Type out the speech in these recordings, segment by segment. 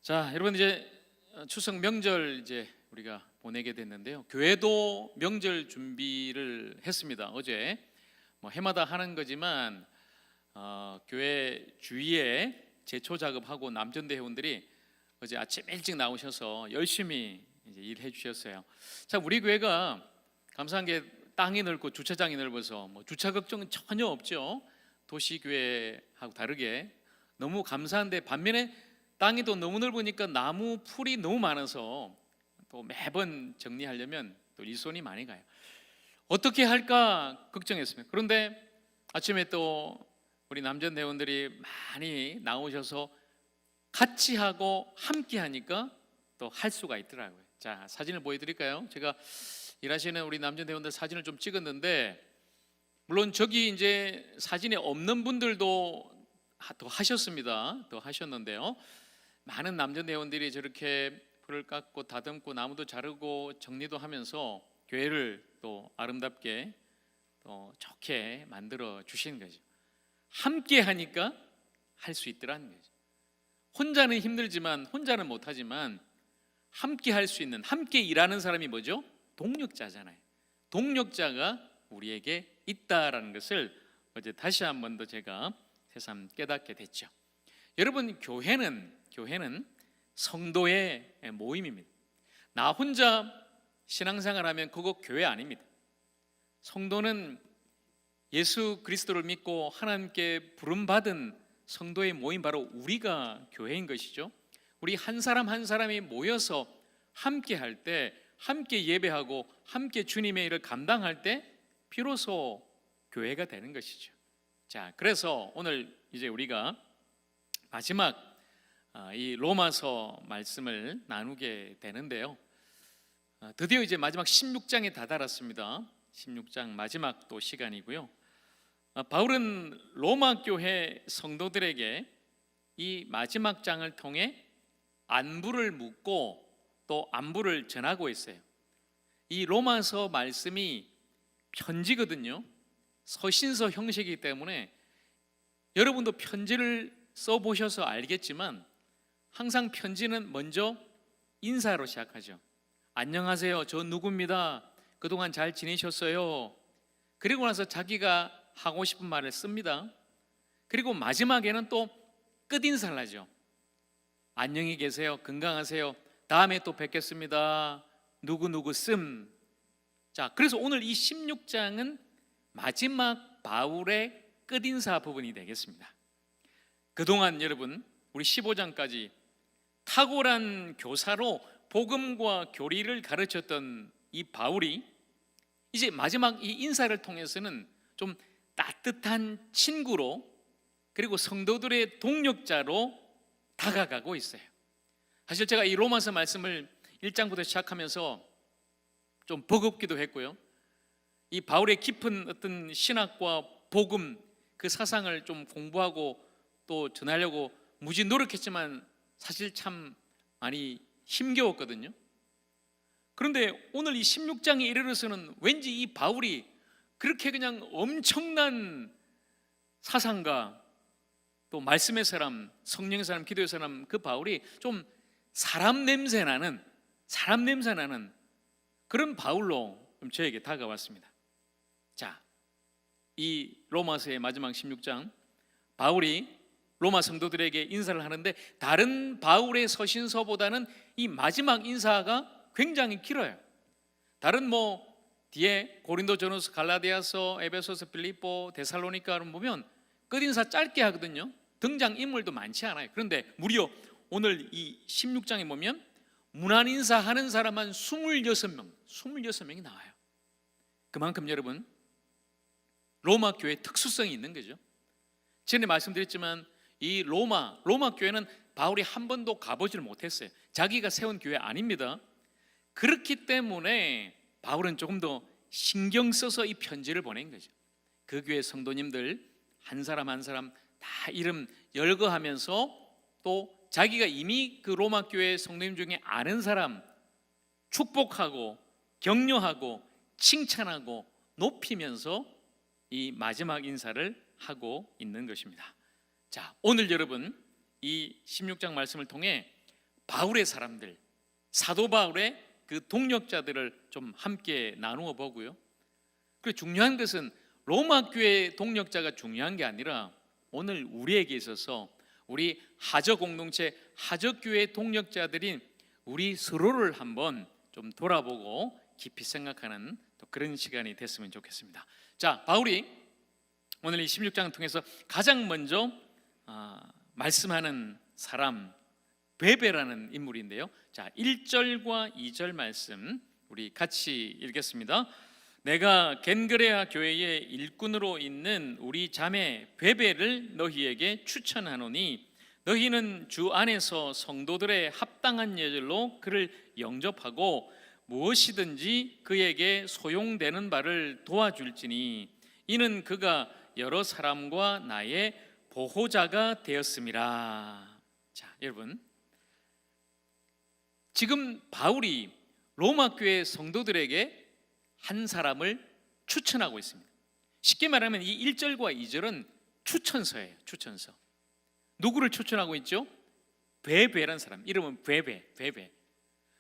자, 여러분 이제 추석 명절 이제 우리가 보내게 됐는데요. 교회도 명절 준비를 했습니다. 어제 뭐 해마다 하는 거지만 교회 주위에 제초 작업하고 남전대 회원들이 어제 아침 일찍 나오셔서 열심히 이제 일해 주셨어요. 자, 우리 교회가 감사한 게 땅이 넓고 주차장이 넓어서 뭐 주차 걱정은 전혀 없죠. 도시교회하고 다르게 너무 감사한데, 반면에 땅이 또 너무 넓으니까 나무 풀이 너무 많아서 또 매번 정리하려면 또 일손이 많이 가요. 어떻게 할까 걱정했습니다. 그런데 아침에 또 우리 남전 대원들이 많이 나오셔서 같이 하고 함께 하니까 또 할 수가 있더라고요. 자, 사진을 보여드릴까요? 제가 일하시는 우리 남전 대원들 사진을 좀 찍었는데, 물론 저기 이제 사진에 없는 분들도 더 하셨습니다. 더 하셨는데요. 많은 남전 대원들이 저렇게 풀을 깎고 다듬고 나무도 자르고 정리도 하면서 교회를 또 아름답게 또 좋게 만들어 주신 거죠. 함께 하니까 할 수 있더라는 거죠. 혼자는 힘들지만, 혼자는 못하지만 함께 할 수 있는, 함께 일하는 사람이 뭐죠? 동력자잖아요. 동력자가 우리에게 있다라는 것을 어제 다시 한 번 더 제가 새삼 깨닫게 됐죠. 여러분, 교회는 성도의 모임입니다. 나 혼자 신앙생활하면 그거 교회 아닙니다. 성도는 예수 그리스도를 믿고 하나님께 부름받은 성도의 모임, 바로 우리가 교회인 것이죠. 우리 한 사람 한 사람이 모여서 함께 할 때, 함께 예배하고 함께 주님의 일을 감당할 때 비로소 교회가 되는 것이죠. 자, 그래서 오늘 이제 우리가 마지막 이 로마서 말씀을 나누게 되는데요. 드디어 이제 마지막 16장에 다다랐습니다. 16장 마지막 또 시간이고요. 바울은 로마 교회 성도들에게 이 마지막 장을 통해 안부를 묻고 또 안부를 전하고 있어요. 이 로마서 말씀이 편지거든요. 서신서 형식이기 때문에 여러분도 편지를 써보셔서 알겠지만 항상 편지는 먼저 인사로 시작하죠. 안녕하세요, 저 누구입니다. 그동안 잘 지내셨어요. 그리고 나서 자기가 하고 싶은 말을 씁니다. 그리고 마지막에는 또 끝인사를 하죠. 안녕히 계세요, 건강하세요, 다음에 또 뵙겠습니다, 누구누구 씀. 자, 그래서 오늘 이 16장은 마지막 바울의 끝인사 부분이 되겠습니다. 그동안 여러분, 우리 15장까지 탁월한 교사로 복음과 교리를 가르쳤던 이 바울이 이제 마지막 이 인사를 통해서는 좀 따뜻한 친구로, 그리고 성도들의 동력자로 다가가고 있어요. 사실 제가 이 로마서 말씀을 1장부터 시작하면서 좀 버겁기도 했고요. 이 바울의 깊은 어떤 신학과 복음, 그 사상을 좀 공부하고 또 전하려고 무지 노력했지만 사실 참 많이 힘겨웠거든요. 그런데 오늘 이 16장에 이르러서는 왠지 이 바울이 그렇게 그냥 엄청난 사상가, 또 말씀의 사람, 성령의 사람, 기도의 사람, 그 바울이 좀 사람 냄새 나는 그런 바울로 좀 저에게 다가왔습니다. 자, 이 로마서의 마지막 16장, 바울이 로마 성도들에게 인사를 하는데 다른 바울의 서신서보다는 이 마지막 인사가 굉장히 길어요. 다른 뭐 뒤에 고린도전서, 갈라디아서, 에베소서, 빌립보, 데살로니가를 보면 끝인사 짧게 하거든요. 등장인물도 많지 않아요. 그런데 무려 오늘 이 16장에 보면 문안인사 하는 사람 한 26명이 나와요. 그만큼 여러분, 로마 교회의 특수성이 있는 거죠. 전에 말씀드렸지만 이 로마 교회는 바울이 한 번도 가보지를 못했어요. 자기가 세운 교회 아닙니다. 그렇기 때문에 바울은 조금 더 신경 써서 이 편지를 보낸 거죠. 그 교회 성도님들 한 사람 한 사람 다 이름 열거하면서, 또 자기가 이미 그 로마 교회 성도님 중에 아는 사람 축복하고 격려하고 칭찬하고 높이면서 이 마지막 인사를 하고 있는 것입니다. 자, 오늘 여러분 이 16장 말씀을 통해 바울의 사람들, 사도 바울의 그 동력자들을 좀 함께 나누어 보고요. 그리고 중요한 것은 로마 교회의 동력자가 중요한 게 아니라 오늘 우리에게 있어서 우리 하적 공동체, 하적 교회의 동력자들인 우리 서로를 한번 좀 돌아보고 깊이 생각하는 또 그런 시간이 됐으면 좋겠습니다. 자, 바울이 오늘 이 16장을 통해서 가장 먼저 말씀하는 사람 베베라는 인물인데요. 자, 1절과 2절 말씀 우리 같이 읽겠습니다. 내가 겐그레아 교회의 일꾼으로 있는 우리 자매 베베를 너희에게 추천하노니 너희는 주 안에서 성도들의 합당한 예절로 그를 영접하고 무엇이든지 그에게 소용되는 바를 도와줄지니 이는 그가 여러 사람과 나의 보호자가 되었음이라. 자, 여러분, 지금 바울이 로마 교회 성도들에게 한 사람을 추천하고 있습니다. 쉽게 말하면 이 1절과 2절은 추천서예요. 추천서. 누구를 추천하고 있죠? 베베라는 사람. 이름은 베베.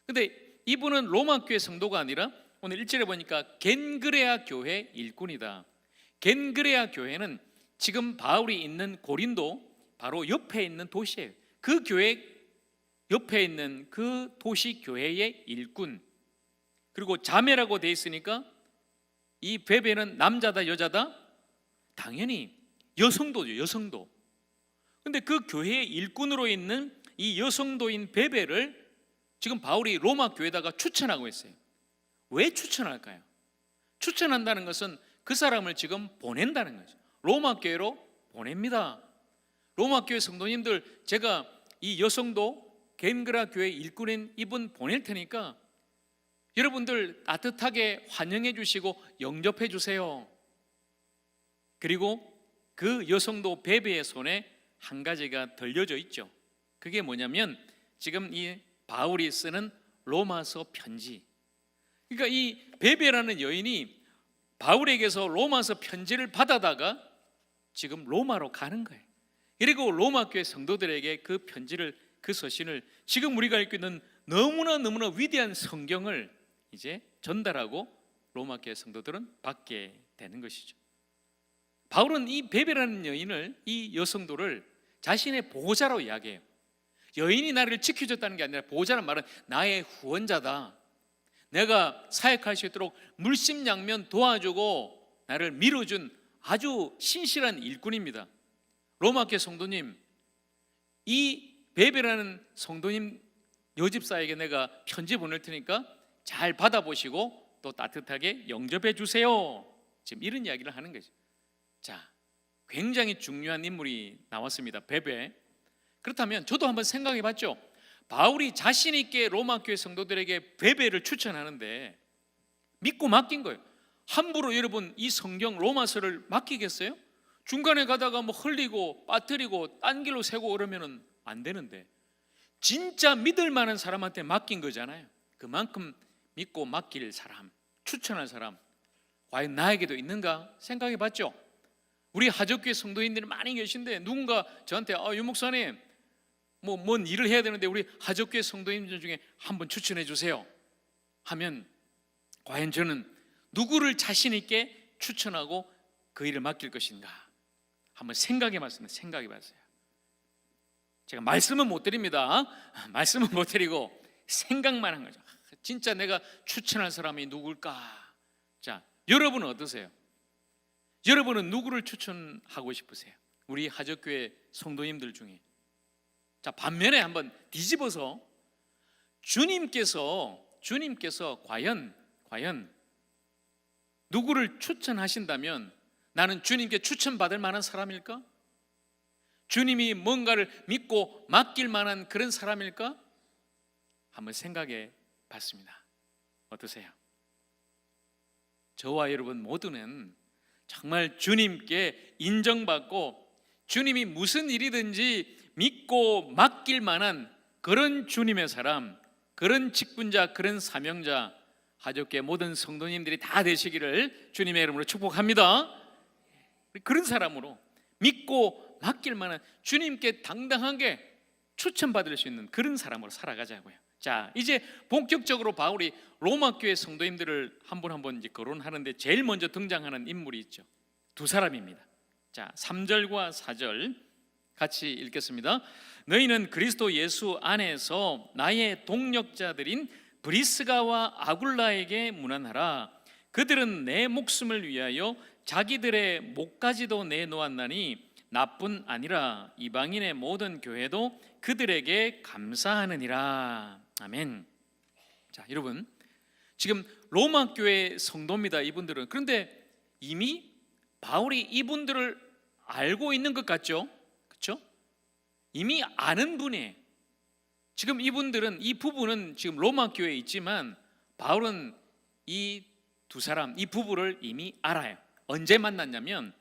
근데 이분은 로마 교회 성도가 아니라 오늘 1절에 보니까 겐그레아 교회 일꾼이다. 겐그레아 교회는 지금 바울이 있는 고린도 바로 옆에 있는 도시예요. 그 교회 옆에 있는 그 도시 교회의 일꾼. 그리고 자매라고 돼 있으니까 이 베베는 남자다 여자다? 당연히 여성도죠. 여성도. 근데 그 교회의 일꾼으로 있는 이 여성도인 베베를 지금 바울이 로마 교회에다가 추천하고 있어요. 왜 추천할까요? 추천한다는 것은 그 사람을 지금 보낸다는 거죠. 로마 교회로 보냅니다. 로마 교회 성도님들, 제가 이 여성도 겐그라 교회 일꾼인 이분 보낼 테니까 여러분들 따뜻하게 환영해 주시고 영접해 주세요. 그리고 그 여성도 베베의 손에 한 가지가 들려져 있죠. 그게 뭐냐면 지금 이 바울이 쓰는 로마서 편지. 그러니까 이 베베라는 여인이 바울에게서 로마서 편지를 받아다가 지금 로마로 가는 거예요. 그리고 로마 교회 성도들에게 그 편지를, 그 서신을 지금 우리가 읽고 있는 너무나 위대한 성경을 이제 전달하고 로마 교회 성도들은 받게 되는 것이죠. 바울은 이 베베라는 여인을, 이 여성도를 자신의 보호자로 이야기해요. 여인이 나를 지켜줬다는 게 아니라 보호자란 말은 나의 후원자다. 내가 사역할 수 있도록 물심양면 도와주고 나를 밀어준 아주 신실한 일꾼입니다. 로마교회 성도님, 이 베베라는 성도님 여집사에게 내가 편지 보낼 테니까 잘 받아보시고 또 따뜻하게 영접해 주세요. 지금 이런 이야기를 하는 거죠. 자, 굉장히 중요한 인물이 나왔습니다. 베베. 그렇다면 저도 한번 생각해 봤죠. 바울이 자신 있게 로마 교회 성도들에게 베베를 추천하는데 믿고 맡긴 거예요. 함부로 여러분 이 성경 로마서를 맡기겠어요? 중간에 가다가 뭐 흘리고 빠뜨리고 딴 길로 새고 그러면은 안 되는데 진짜 믿을 만한 사람한테 맡긴 거잖아요. 그만큼 믿고 맡길 사람, 추천할 사람 과연 나에게도 있는가 생각해 봤죠. 우리 하적교회 성도인들이 많이 계신데 누군가 저한테 유 목사님 뭔 일을 해야 되는데 우리 하적교회 성도님들 중에 한번 추천해 주세요 하면 과연 저는 누구를 자신 있게 추천하고 그 일을 맡길 것인가 한번 생각해 봤습니다. 생각해 봤어요. 제가 말씀은 못 드립니다. 말씀은 못 드리고 생각만 한 거죠. 진짜 내가 추천할 사람이 누굴까? 자, 여러분은 어떠세요? 여러분은 누구를 추천하고 싶으세요? 우리 하적교회 성도님들 중에. 자, 반면에 한번 뒤집어서 주님께서 과연 누구를 추천하신다면 나는 주님께 추천받을 만한 사람일까? 주님이 뭔가를 믿고 맡길 만한 그런 사람일까? 한번 생각해 봤습니다. 어떠세요? 저와 여러분 모두는 정말 주님께 인정받고 주님이 무슨 일이든지 믿고 맡길 만한 그런 주님의 사람, 그런 직분자, 그런 사명자, 하적교회 모든 성도님들이 다 되시기를 주님의 이름으로 축복합니다. 그런 사람으로 믿고 맡길 만한 주님께 당당하게 추천받을 수 있는 그런 사람으로 살아가자고요. 자, 이제 본격적으로 바울이 로마 교회 성도님들을 한 분 한 분 이제 거론하는데 제일 먼저 등장하는 인물이 있죠. 두 사람입니다. 자, 3절과 4절 같이 읽겠습니다. 너희는 그리스도 예수 안에서 나의 동력자들인 브리스가와 아굴라에게 문안하라. 그들은 내 목숨을 위하여 자기들의 목까지도 내놓았나니 나뿐 아니라 이방인의 모든 교회도 그들에게 감사하느니라. 아멘. 자, 여러분, 지금 로마 교회 성도입니다, 이분들은. 그런데 이미 바울이 이분들을 알고 있는 것 같죠? 그렇죠? 이미 아는 분이에요. 지금 이분들은, 이 부부는 지금 로마 교회에 있지만 바울은 이 두 사람, 이 부부를 이미 알아요. 언제 만났냐면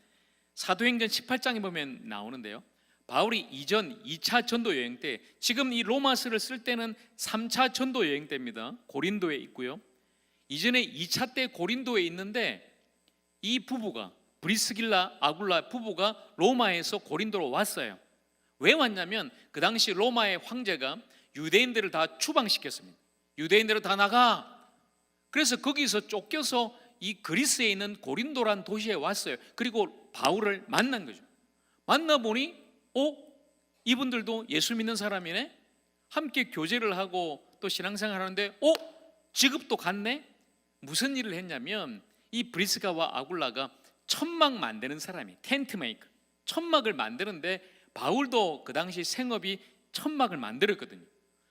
사도행전 18장에 보면 나오는데요, 바울이 이전 2차 전도 여행 때, 지금 이 로마서를 쓸 때는 3차 전도 여행 때입니다. 고린도에 있고요. 이전에 2차 때 고린도에 있는데 이 부부가, 브리스길라 아굴라 부부가 로마에서 고린도로 왔어요. 왜 왔냐면 그 당시 로마의 황제가 유대인들을 다 추방시켰습니다. 유대인들을 다 나가. 그래서 거기서 쫓겨서 이 그리스에 있는 고린도란 도시에 왔어요. 그리고 바울을 만난 거죠. 만나보니 이분들도 예수 믿는 사람이네. 함께 교제를 하고 또 신앙생활 하는데 직업도 같네. 무슨 일을 했냐면 이 브리스가와 아굴라가 천막 만드는 사람이, 텐트 메이커, 천막을 만드는데 바울도 그 당시 생업이 천막을 만들었거든요.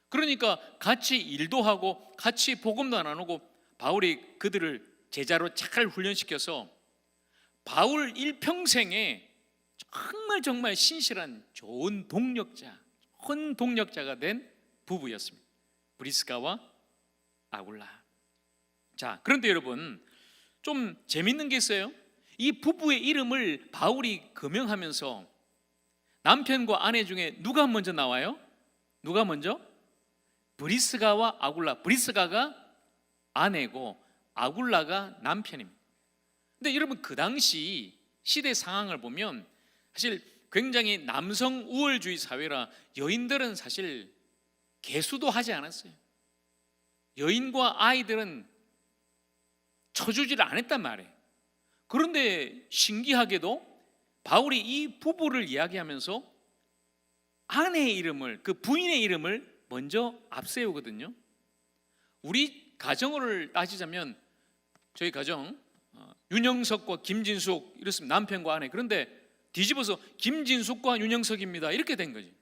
그러니까 같이 일도 하고 같이 복음도 나누고 바울이 그들을 제자로 잘 훈련시켜서 바울 일평생에 정말 신실한 좋은 동력자, 헌 동력자가 된 부부였습니다. 브리스가와 아굴라. 자, 그런데 여러분, 좀 재밌는 게 있어요. 이 부부의 이름을 바울이 거명하면서 남편과 아내 중에 누가 먼저 나와요? 누가 먼저? 브리스가와 아굴라. 브리스가가 아내고 아굴라가 남편입니다. 근데 여러분, 그 당시 시대 상황을 보면 사실 굉장히 남성 우월주의 사회라 여인들은 사실 개수도 하지 않았어요. 여인과 아이들은 쳐주지를 안 했단 말이에요. 그런데 신기하게도 바울이 이 부부를 이야기하면서 아내의 이름을, 그 부인의 이름을 먼저 앞세우거든요. 우리 가정을 따지자면 저희 가정 윤영석과 김진숙 이렇습니다. 남편과 아내. 그런데 뒤집어서 김진숙과 윤영석입니다 이렇게 된 거지.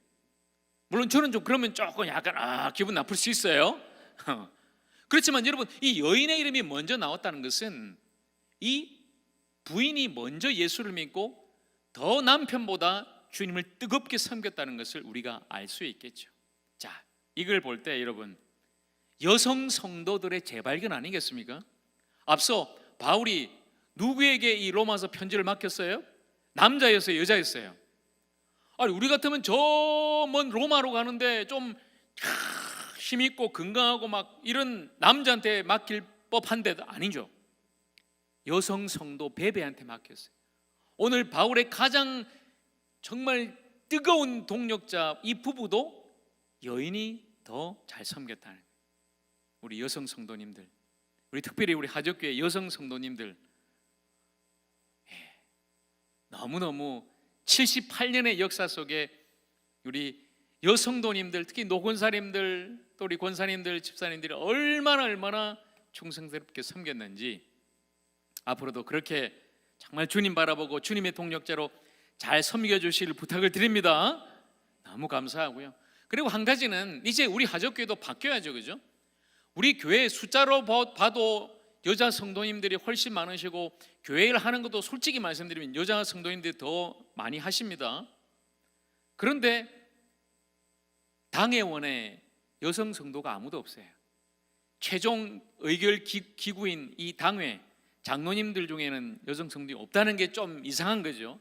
물론 저는 좀 그러면 조금 약간 기분 나쁠 수 있어요. 그렇지만 여러분, 이 여인의 이름이 먼저 나왔다는 것은 이 부인이 먼저 예수를 믿고 더 남편보다 주님을 뜨겁게 섬겼다는 것을 우리가 알 수 있겠죠. 자, 이걸 볼 때 여러분, 여성 성도들의 재발견 아니겠습니까? 앞서 바울이 누구에게 이 로마서 편지를 맡겼어요? 남자였어요, 여자였어요? 아니, 우리 같으면 저 먼 로마로 가는데 좀 힘있고 건강하고 막 이런 남자한테 맡길 법한데도 아니죠. 여성 성도 베베한테 맡겼어요. 오늘 바울의 가장 정말 뜨거운 동력자 이 부부도 여인이 더 잘 섬겼다는 거예요. 우리 여성 성도님들, 우리 특별히 우리 하적교회 여성 성도님들, 너무너무 78년의 역사 속에 우리 여성도님들, 특히 노권사님들, 또 우리 권사님들, 집사님들이 얼마나 충성스럽게 섬겼는지 앞으로도 그렇게 정말 주님 바라보고 주님의 동력자로 잘 섬겨주실 부탁을 드립니다. 너무 감사하고요. 그리고 한 가지는 이제 우리 하적교회도 바뀌어야죠, 그죠? 우리 교회 숫자로 봐도 여자 성도님들이 훨씬 많으시고 교회를 하는 것도 솔직히 말씀드리면 여자 성도님들이 더 많이 하십니다. 그런데 당회원에 여성 성도가 아무도 없어요. 최종 의결 기구인 이 당회 장로님들 중에는 여성 성도가 없다는 게 좀 이상한 거죠.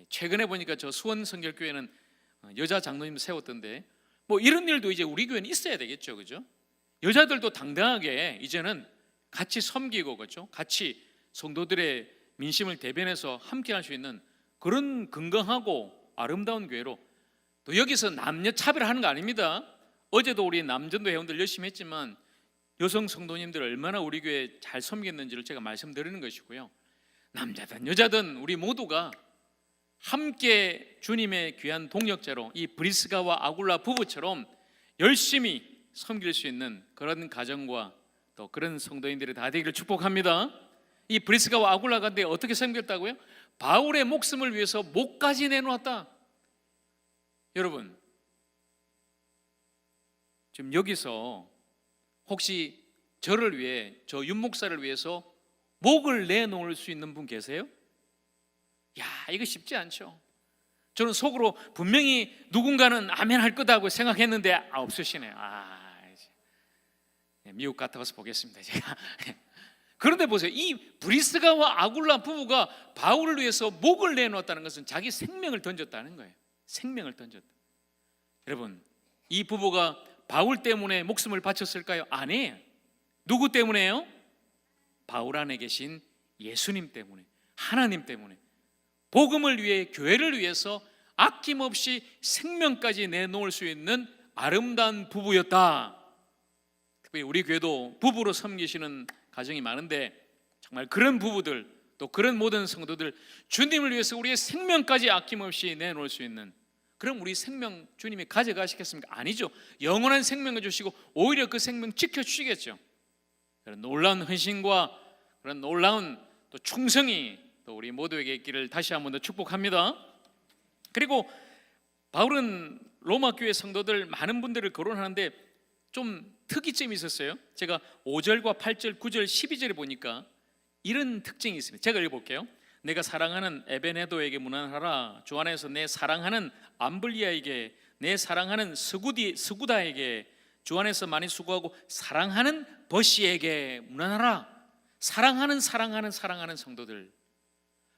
최근에 보니까 저 수원 성결교회는 여자 장로님 세웠던데 뭐 이런 일도 이제 우리 교회는 있어야 되겠죠, 그죠? 여자들도 당당하게 이제는 같이 섬기고, 그렇죠? 같이 성도들의 민심을 대변해서 함께 할 수 있는 그런 건강하고 아름다운 교회로 또 여기서 남녀 차별하는 거 아닙니다. 어제도 우리 남전도 회원들 열심히 했지만 여성 성도님들 얼마나 우리 교회 잘 섬겼는지를 제가 말씀드리는 것이고요. 남자든 여자든 우리 모두가 함께 주님의 귀한 동역자로 이 브리스가와 아굴라 부부처럼 열심히 섬길 수 있는 그런 가정과 또 그런 성도인들이 다 되기를 축복합니다. 이 브리스가와 아굴라가 근데 어떻게 섬겼다고요? 바울의 목숨을 위해서 목까지 내놓았다. 여러분, 지금 여기서 혹시 저를 위해, 저 윤 목사를 위해서 목을 내놓을 수 있는 분 계세요? 야, 이거 쉽지 않죠. 저는 속으로 분명히 누군가는 아멘 할 거다고 생각했는데 없으시네요. 미국 갔다 와서 보겠습니다, 제가. 그런데 보세요, 이 브리스가와 아굴라 부부가 바울을 위해서 목을 내놓았다는 것은 자기 생명을 던졌다는 거예요. 생명을 던졌다. 여러분, 이 부부가 바울 때문에 목숨을 바쳤을까요? 아니에요. 누구 때문에요? 바울 안에 계신 예수님 때문에, 하나님 때문에, 복음을 위해, 교회를 위해서 아낌없이 생명까지 내놓을 수 있는 아름다운 부부였다. 특별히 우리 교회도 부부로 섬기시는 가정이 많은데 정말 그런 부부들, 또 그런 모든 성도들, 주님을 위해서 우리의 생명까지 아낌없이 내놓을 수 있는, 그럼 우리 생명 주님이 가져가시겠습니까? 아니죠. 영원한 생명을 주시고 오히려 그 생명 지켜주시겠죠. 그런 놀라운 헌신과 그런 놀라운 또 충성이 또 우리 모두에게 있기를 다시 한 번 더 축복합니다. 그리고 바울은 로마 교회 성도들 많은 분들을 거론하는데 좀 특이점이 있었어요. 제가 5절과 8절, 9절, 12절에 보니까 이런 특징이 있습니다. 제가 읽어볼게요. 내가 사랑하는 에베네도에게 문안하라. 주 안에서 내 사랑하는 암블리아에게, 내 사랑하는 스구다에게, 주 안에서 많이 수고하고 사랑하는 버시에게 문안하라. 사랑하는 성도들.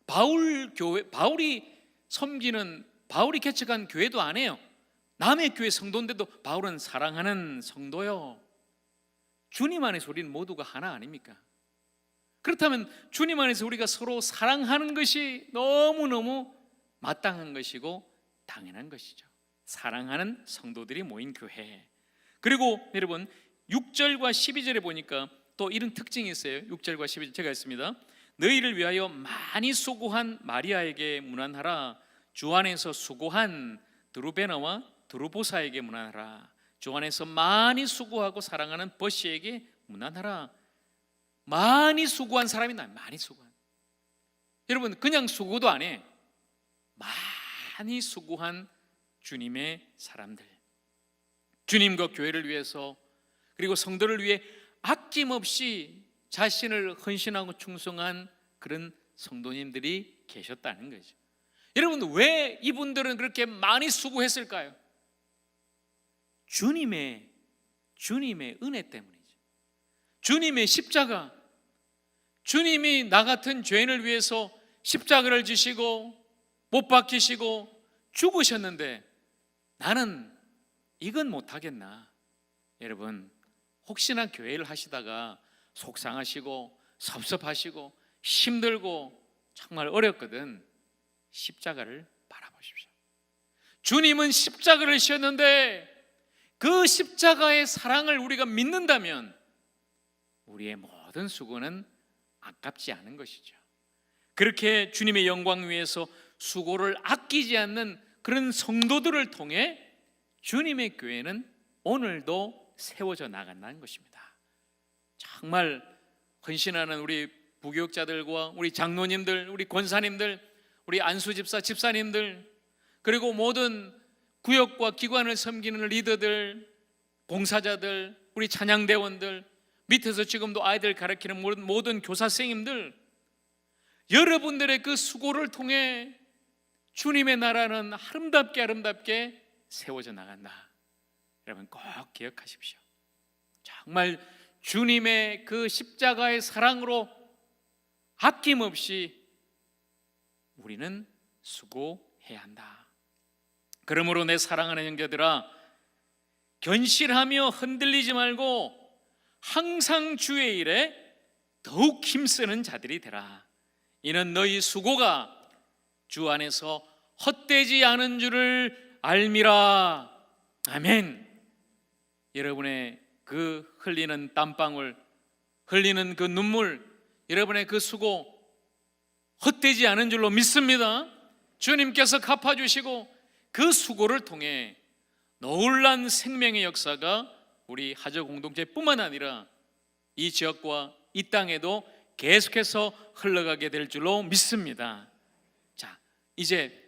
바울이 섬기는, 바울이 개척한 교회도 아니에요. 남의 교회 성도인데도 바울은 사랑하는 성도요. 주님 안에서 우리는 모두가 하나 아닙니까? 그렇다면 주님 안에서 우리가 서로 사랑하는 것이 너무너무 마땅한 것이고 당연한 것이죠. 사랑하는 성도들이 모인 교회. 그리고 여러분 6절과 12절에 보니까 또 이런 특징이 있어요. 6절과 12절 제가 했습니다. 너희를 위하여 많이 수고한 마리아에게 문안하라. 주 안에서 수고한 드루베나와 드루보사에게 문안하라. 주 안에서 많이 수고하고 사랑하는 버시에게 문안하라. 많이 수고한 사람이 나, 많이 수고한. 여러분 그냥 수고도 안 해. 많이 수고한 주님의 사람들, 주님과 교회를 위해서, 그리고 성도를 위해 아낌없이 자신을 헌신하고 충성한 그런 성도님들이 계셨다는 거죠. 여러분 왜 이분들은 그렇게 많이 수고했을까요? 주님의 은혜 때문이죠. 주님의 십자가, 주님이 나 같은 죄인을 위해서 십자가를 지시고 못 박히시고 죽으셨는데 나는 이건 못하겠나. 여러분 혹시나 교회를 하시다가 속상하시고 섭섭하시고 힘들고 정말 어렵거든, 십자가를 바라보십시오. 주님은 십자가를 지셨는데 그 십자가의 사랑을 우리가 믿는다면 우리의 모든 수고는 아깝지 않은 것이죠. 그렇게 주님의 영광 위해서 수고를 아끼지 않는 그런 성도들을 통해 주님의 교회는 오늘도 세워져 나간다는 것입니다. 정말 헌신하는 우리 부교육자들과 우리 장로님들, 우리 권사님들, 우리 안수집사 집사님들, 그리고 모든 구역과 기관을 섬기는 리더들, 봉사자들, 우리 찬양대원들, 밑에서 지금도 아이들 가르치는 모든 교사 선생님들, 여러분들의 그 수고를 통해 주님의 나라는 아름답게 세워져 나간다. 여러분 꼭 기억하십시오. 정말 주님의 그 십자가의 사랑으로 아낌없이 우리는 수고해야 한다. 그러므로 내 사랑하는 형제들아, 견실하며 흔들리지 말고 항상 주의 일에 더욱 힘쓰는 자들이 되라. 이는 너희 수고가 주 안에서 헛되지 않은 줄을 알미라. 아멘. 여러분의 그 흘리는 땀방울, 흘리는 그 눈물, 여러분의 그 수고 헛되지 않은 줄로 믿습니다. 주님께서 갚아주시고 그 수고를 통해 놀란 생명의 역사가 우리 하저 공동체뿐만 아니라 이 지역과 이 땅에도 계속해서 흘러가게 될 줄로 믿습니다. 자, 이제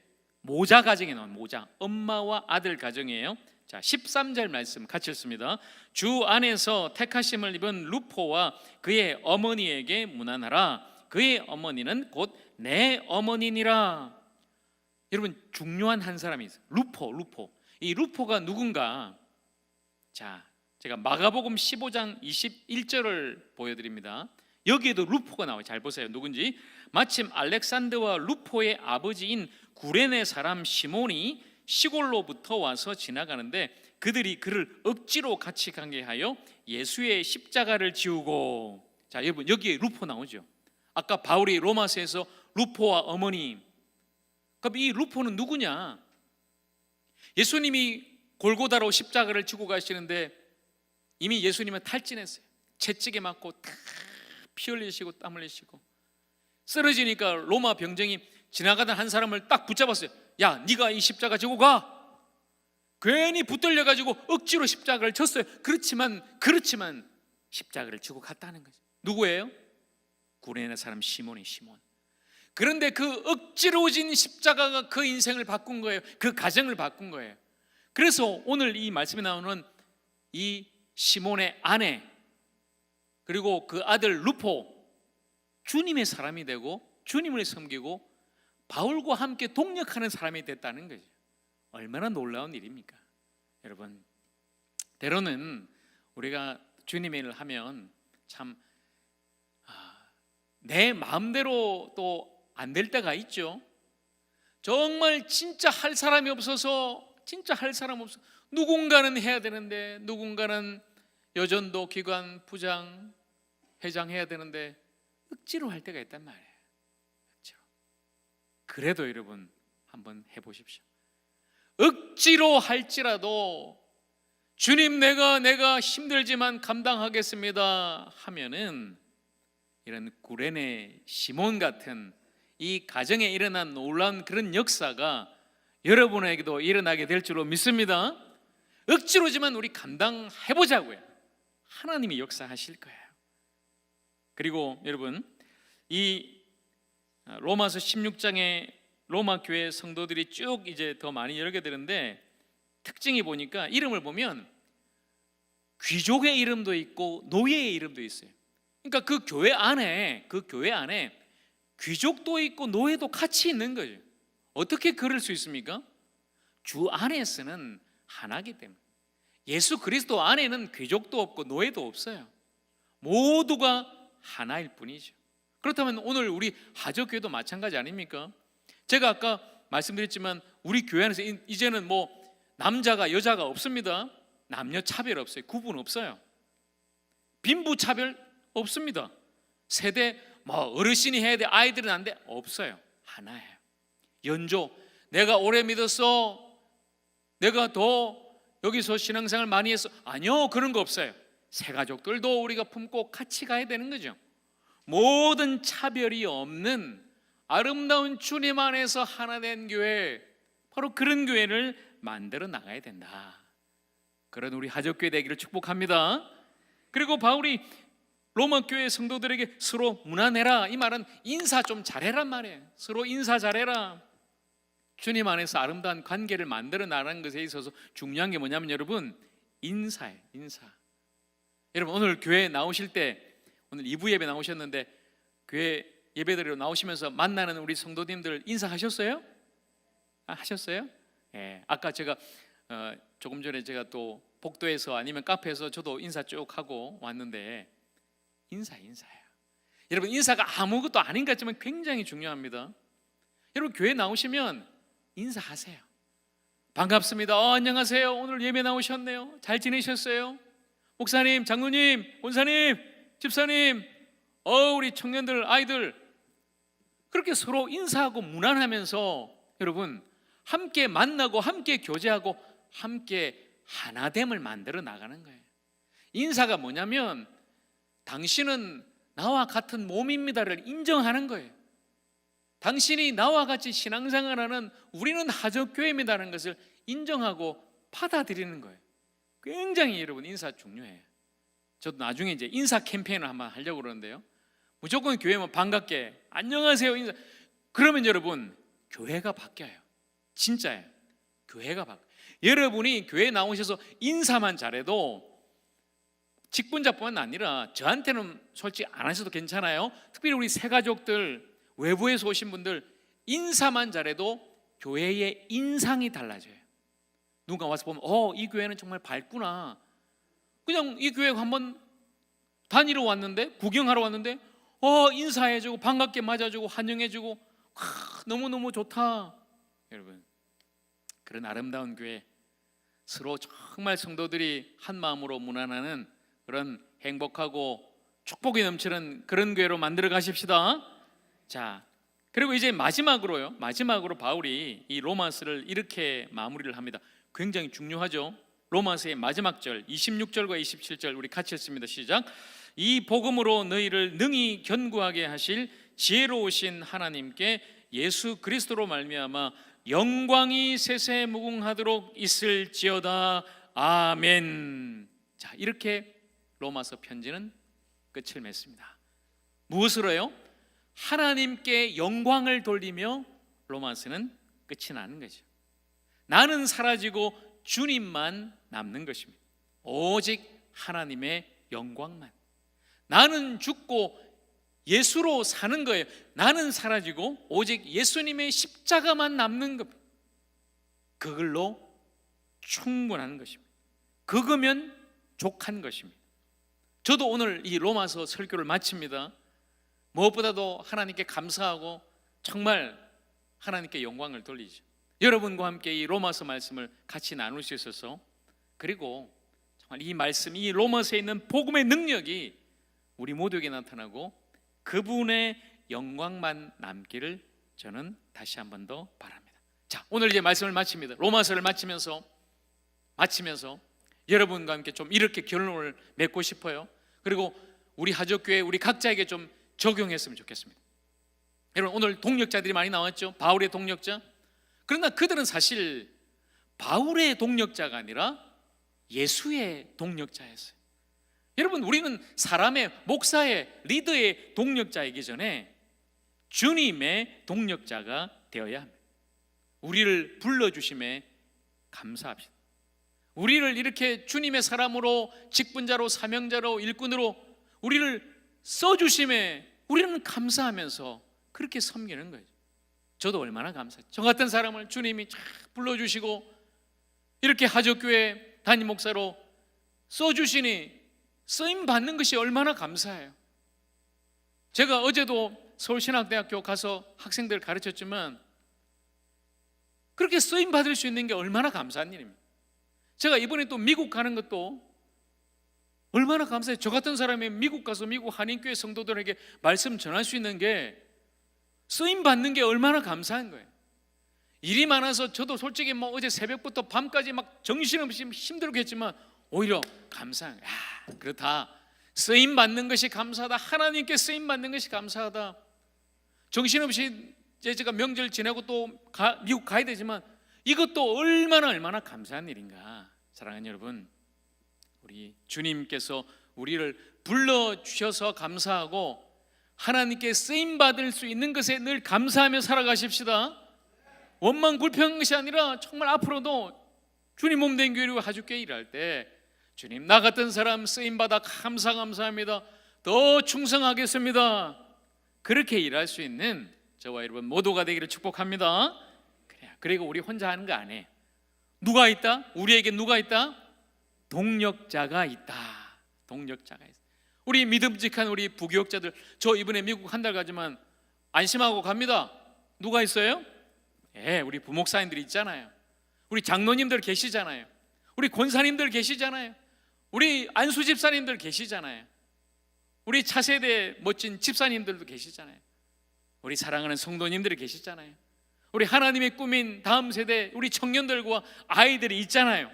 모자 가정에 나온 모자, 엄마와 아들 가정이에요. 자, 13절 말씀 같이 읽습니다. 주 안에서 택하심을 입은 루포와 그의 어머니에게 문안하라. 그의 어머니는 곧 내 어머니니라. 여러분, 중요한 한 사람이 있어요. 루포. 이 루포가 누군가? 자, 제가 마가복음 15장 21절을 보여드립니다. 여기에도 루포가 나와요. 잘 보세요. 누군지. 마침 알렉산더와 루포의 아버지인 구레네 사람 시몬이 시골로부터 와서 지나가는데 그들이 그를 억지로 같이 가게 하여 예수의 십자가를 지우고. 자, 여러분, 여기에 루포 나오죠. 아까 바울이 로마서에서 루포와 어머니. 그럼 이 루포는 누구냐? 예수님이 골고다로 십자가를 지고 가시는데 이미 예수님은 탈진했어요. 채찍에 맞고 피 흘리시고 땀 흘리시고 쓰러지니까 로마 병정이 지나가던 한 사람을 딱 붙잡았어요. 야, 네가 이 십자가 지고 가. 괜히 붙들려 가지고 억지로 십자가를 졌어요. 그렇지만 십자가를 지고 갔다는 거죠. 누구예요? 구레네 사람 시몬. 그런데 그 억지로 진 십자가가 그 인생을 바꾼 거예요. 그 가정을 바꾼 거예요. 그래서 오늘 이 말씀에 나오는 이 시몬의 아내 그리고 그 아들 루포, 주님의 사람이 되고 주님을 섬기고 바울과 함께 동력하는 사람이 됐다는 거죠. 얼마나 놀라운 일입니까? 여러분, 때로는 우리가 주님의 일을 하면 참 내 마음대로 또 안 될 때가 있죠. 정말 진짜 할 사람이 없어서 누군가는 해야 되는데 누군가는 여전도 기관 부장 회장 해야 되는데 억지로 할 때가 있단 말이에요. 억지로. 그래도 여러분 한번 해보십시오. 억지로 할지라도 주님 내가 힘들지만 감당하겠습니다 하면은 이런 구레네 시몬 같은 이 가정에 일어난 놀라운 그런 역사가 여러분에게도 일어나게 될 줄로 믿습니다. 억지로지만 우리 감당해보자고요. 하나님이 역사하실 거예요. 그리고 여러분, 이 로마서 16장에 로마 교회 성도들이 쭉 이제 더 많이 열게 되는데 특징이 보니까 이름을 보면 귀족의 이름도 있고 노예의 이름도 있어요. 그러니까 그 교회 안에 귀족도 있고 노예도 같이 있는 거죠. 어떻게 그럴 수 있습니까? 주 안에서는 하나이기 때문에. 예수 그리스도 안에는 귀족도 없고 노예도 없어요. 모두가 하나일 뿐이죠. 그렇다면 오늘 우리 하저교회도 마찬가지 아닙니까? 제가 아까 말씀드렸지만 우리 교회 안에서 이제는 뭐 남자가 여자가 없습니다. 남녀 차별 없어요. 구분 없어요. 빈부 차별 없습니다. 세대 뭐 어르신이 해야 돼, 아이들은 안 돼, 없어요. 하나예요. 연조, 내가 오래 믿었어, 내가 더 여기서 신앙생활 많이 했어, 아니요, 그런 거 없어요. 새 가족들도 우리가 품고 같이 가야 되는 거죠. 모든 차별이 없는 아름다운 주님 안에서 하나 된 교회, 바로 그런 교회를 만들어 나가야 된다. 그런 우리 하적교회 되기를 축복합니다. 그리고 바울이 로마 교회 성도들에게 서로 문안해라, 이 말은 인사 좀 잘해란 말이에요. 서로 인사 잘해라. 주님 안에서 아름다운 관계를 만들어 나가는 것에 있어서 중요한 게 뭐냐면 여러분, 인사예요. 인사. 여러분, 오늘 교회 나오실 때, 오늘 2부 예배 나오셨는데 교회 예배드리러 나오시면서 만나는 우리 성도님들 인사하셨어요? 하셨어요? 예. 아까 제가 조금 전에 제가 또 복도에서 아니면 카페에서 저도 인사 쭉 하고 왔는데 인사예요. 여러분, 인사가 아무것도 아닌 것 같지만 굉장히 중요합니다. 여러분, 교회 나오시면 인사하세요. 반갑습니다. 안녕하세요. 오늘 예배 나오셨네요. 잘 지내셨어요? 목사님, 장로님, 권사님, 집사님, 우리 청년들, 아이들, 그렇게 서로 인사하고 문안하면서 여러분 함께 만나고 함께 교제하고 함께 하나됨을 만들어 나가는 거예요. 인사가 뭐냐면 당신은 나와 같은 몸입니다를 인정하는 거예요. 당신이 나와 같이 신앙생활하는 우리는 하적교회입니다라는 것을 인정하고 받아들이는 거예요. 굉장히 여러분 인사 중요해요. 저도 나중에 이제 인사 캠페인을 한번 하려고 그러는데요, 무조건 교회면 반갑게 안녕하세요 인사, 그러면 여러분 교회가 바뀌어요. 진짜예요. 교회가 바뀌어요. 여러분이 교회에 나오셔서 인사만 잘해도 직분자뿐만 아니라 저한테는 솔직히 안 하셔도 괜찮아요. 특별히 우리 새가족들, 외부에서 오신 분들 인사만 잘해도 교회의 인상이 달라져요. 누가 와서 보면 이 교회는 정말 밝구나. 그냥 이 교회 한번 다니러 왔는데, 구경하러 왔는데 인사해주고 반갑게 맞아주고 환영해주고 너무너무 좋다. 여러분, 그런 아름다운 교회, 서로 정말 성도들이 한 마음으로 문안하는 그런 행복하고 축복이 넘치는 그런 교회로 만들어 가십시다. 자, 그리고 이제 마지막으로 바울이 이 로마서를 이렇게 마무리를 합니다. 굉장히 중요하죠. 로마서의 마지막 절 26절과 27절 우리 같이 읽습니다. 시작. 이 복음으로 너희를 능히 견고하게 하실 지혜로우신 하나님께 예수 그리스도로 말미암아 영광이 세세 무궁하도록 있을지어다. 아멘. 자, 이렇게 로마서 편지는 끝을 맺습니다. 무엇으로요? 하나님께 영광을 돌리며 로마서는 끝이 나는 거죠. 나는 사라지고 주님만 남는 것입니다. 오직 하나님의 영광만. 나는 죽고 예수로 사는 거예요. 나는 사라지고 오직 예수님의 십자가만 남는 것. 그걸로 충분한 것입니다. 그거면 족한 것입니다. 저도 오늘 이 로마서 설교를 마칩니다. 무엇보다도 하나님께 감사하고 정말 하나님께 영광을 돌리죠. 여러분과 함께 이 로마서 말씀을 같이 나눌 수 있어서, 그리고 정말 이 말씀, 이 로마서에 있는 복음의 능력이 우리 모두에게 나타나고 그분의 영광만 남기를 저는 다시 한 번 더 바랍니다. 자, 오늘 이제 말씀을 마칩니다. 로마서를 마치면서 여러분과 함께 좀 이렇게 결론을 맺고 싶어요. 그리고 우리 하적교회 우리 각자에게 좀 적용했으면 좋겠습니다. 여러분, 오늘 동력자들이 많이 나왔죠. 바울의 동력자. 그러나 그들은 사실 바울의 동력자가 아니라 예수의 동력자였어요. 여러분, 우리는 사람의, 목사의, 리더의 동력자이기 전에 주님의 동력자가 되어야 합니다. 우리를 불러주심에 감사합시다. 우리를 이렇게 주님의 사람으로, 직분자로, 사명자로, 일꾼으로 우리를 써주심에 우리는 감사하면서 그렇게 섬기는 거예요. 저도 얼마나 감사해요. 저 같은 사람을 주님이 쫙 불러주시고 이렇게 하적교회 담임 목사로 써주시니 쓰임 받는 것이 얼마나 감사해요. 제가 어제도 서울신학대학교 가서 학생들 가르쳤지만 그렇게 쓰임 받을 수 있는 게 얼마나 감사한 일입니다. 제가 이번에 또 미국 가는 것도 얼마나 감사해요. 저 같은 사람이 미국 가서 미국 한인교회 성도들에게 말씀 전할 수 있는 게, 쓰임 받는 게 얼마나 감사한 거예요. 일이 많아서 저도 솔직히 어제 새벽부터 밤까지 막 정신없이 힘들겠지만 오히려 감사한 거예요. 그렇다, 쓰임 받는 것이 감사하다. 하나님께 쓰임 받는 것이 감사하다. 정신없이 제가 명절 지내고 또 미국 가야 되지만 이것도 얼마나 감사한 일인가. 사랑하는 여러분, 우리 주님께서 우리를 불러주셔서 감사하고 하나님께 쓰임받을 수 있는 것에 늘 감사하며 살아가십시다. 원망 불평한 것이 아니라 정말 앞으로도 주님 몸된 교회로 하주교회 일할 때 주님, 나 같은 사람 쓰임받아 감사합니다. 더 충성하겠습니다. 그렇게 일할 수 있는 저와 여러분 모두가 되기를 축복합니다. 그리고 우리 혼자 하는 거 아니에요. 누가 있다? 우리에게 누가 있다? 동력자가 있다. 동력자가 있다. 우리 믿음직한 우리 부교역자들, 저 이번에 미국 한 달 가지만 안심하고 갑니다. 누가 있어요? 우리 부목사님들이 있잖아요. 우리 장로님들 계시잖아요. 우리 권사님들 계시잖아요. 우리 안수 집사님들 계시잖아요. 우리 차세대 멋진 집사님들도 계시잖아요. 우리 사랑하는 성도님들이 계시잖아요. 우리 하나님의 꿈인 다음 세대 우리 청년들과 아이들이 있잖아요.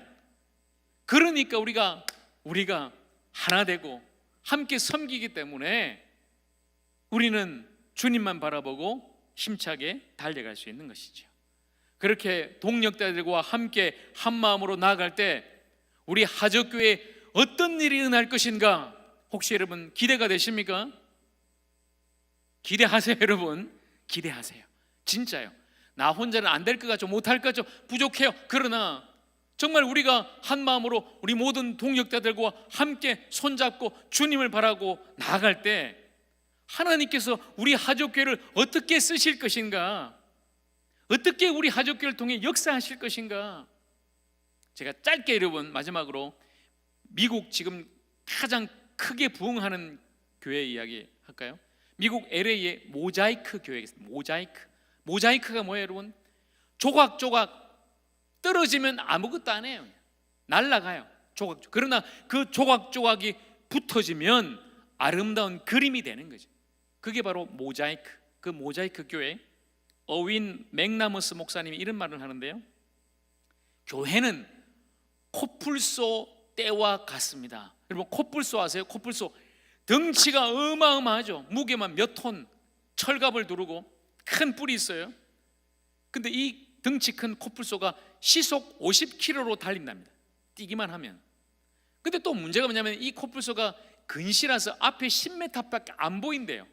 그러니까 우리가 하나 되고 함께 섬기기 때문에 우리는 주님만 바라보고 힘차게 달려갈 수 있는 것이죠. 그렇게 동력자들과 함께 한 마음으로 나아갈 때 우리 하적교회에 어떤 일이 일어날 것인가 혹시 여러분 기대가 되십니까? 기대하세요. 여러분 기대하세요. 진짜요. 나 혼자는 안 될 것 같죠, 못할 것 같죠, 부족해요. 그러나 정말 우리가 한 마음으로 우리 모든 동역자들과 함께 손잡고 주님을 바라고 나아갈 때 하나님께서 우리 하족교회를 어떻게 쓰실 것인가, 어떻게 우리 하족교회를 통해 역사하실 것인가. 제가 짧게 여러분 마지막으로 미국 지금 가장 크게 부흥하는 교회 이야기 할까요? 미국 LA의 모자이크 교회가 있습니다. 모자이크가 뭐예요 여러분? 조각조각 떨어지면 아무것도 안 해요. 날아가요. 조각조각. 그러나 그 조각조각이 붙어지면 아름다운 그림이 되는 거죠. 그게 바로 모자이크. 그 모자이크 교회 어윈 맥나머스 목사님이 이런 말을 하는데요, 교회는 코뿔소 떼와 같습니다. 여러분 코뿔소 아세요? 코뿔소 덩치가 어마어마하죠. 무게만 몇 톤, 철갑을 두르고 큰 뿔이 있어요. 근데 이 덩치 큰 코뿔소가 시속 50km로 달린답니다. 뛰기만 하면. 근데 또 문제가 뭐냐면 이 코뿔소가 근시라서 앞에 10m밖에 안 보인대요.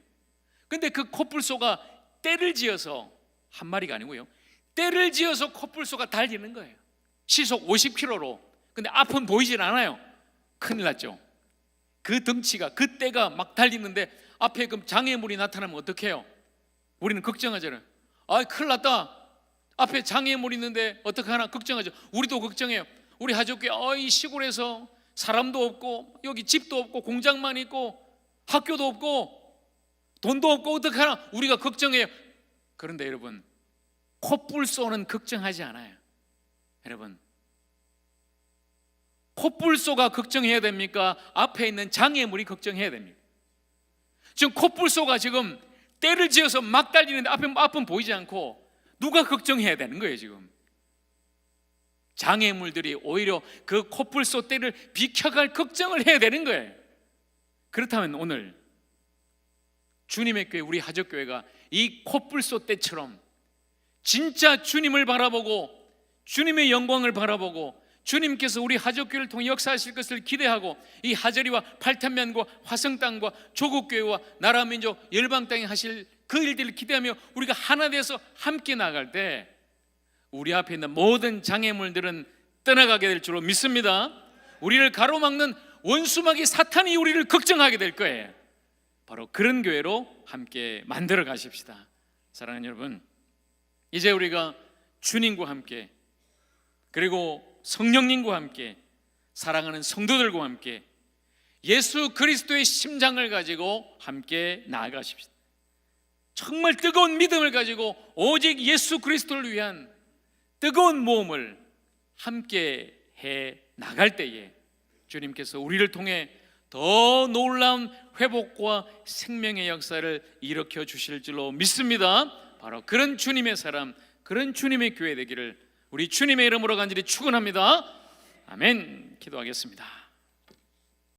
근데 그 코뿔소가 떼를 지어서, 한 마리가 아니고요, 떼를 지어서 코뿔소가 달리는 거예요. 시속 50km로. 근데 앞은 보이질 않아요. 큰일 났죠. 그 덩치가, 그 떼가 막 달리는데 앞에 그 장애물이 나타나면 어떡해요? 우리는 걱정하잖아요. 아, 큰일 났다. 앞에 장애물이 있는데 어떡하나 걱정하죠. 우리도 걱정해요. 우리 하족교회 이 시골에서 사람도 없고 여기 집도 없고 공장만 있고 학교도 없고 돈도 없고 어떡하나 우리가 걱정해요. 그런데 여러분 코뿔소는 걱정하지 않아요. 여러분 코뿔소가 걱정해야 됩니까? 앞에 있는 장애물이 걱정해야 됩니까? 지금 코뿔소가 지금 떼를 지어서 막 달리는데 앞은 보이지 않고 누가 걱정해야 되는 거예요? 지금 장애물들이 오히려 그 코뿔소 떼를 비켜갈 걱정을 해야 되는 거예요. 그렇다면 오늘 주님의 교회, 우리 하적교회가 이 코뿔소 떼처럼 진짜 주님을 바라보고 주님의 영광을 바라보고 주님께서 우리 하적교회를 통해 역사하실 것을 기대하고 이 하저리와 팔탄면과 화성땅과 조국교회와 나라 민족 열방 땅에 하실 그 일들을 기대하며 우리가 하나 되어서 함께 나갈 때 우리 앞에 있는 모든 장애물들은 떠나가게 될 줄로 믿습니다. 우리를 가로막는 원수마귀 사탄이 우리를 걱정하게 될 거예요. 바로 그런 교회로 함께 만들어 가십시다. 사랑하는 여러분, 이제 우리가 주님과 함께 그리고 성령님과 함께 사랑하는 성도들과 함께 예수 그리스도의 심장을 가지고 함께 나아가십시다. 정말 뜨거운 믿음을 가지고 오직 예수 그리스도를 위한 뜨거운 모험을 함께 해 나갈 때에 주님께서 우리를 통해 더 놀라운 회복과 생명의 역사를 일으켜 주실 줄로 믿습니다. 바로 그런 주님의 사람, 그런 주님의 교회 되기를 우리 주님의 이름으로 간절히 축원합니다. 아멘. 기도하겠습니다.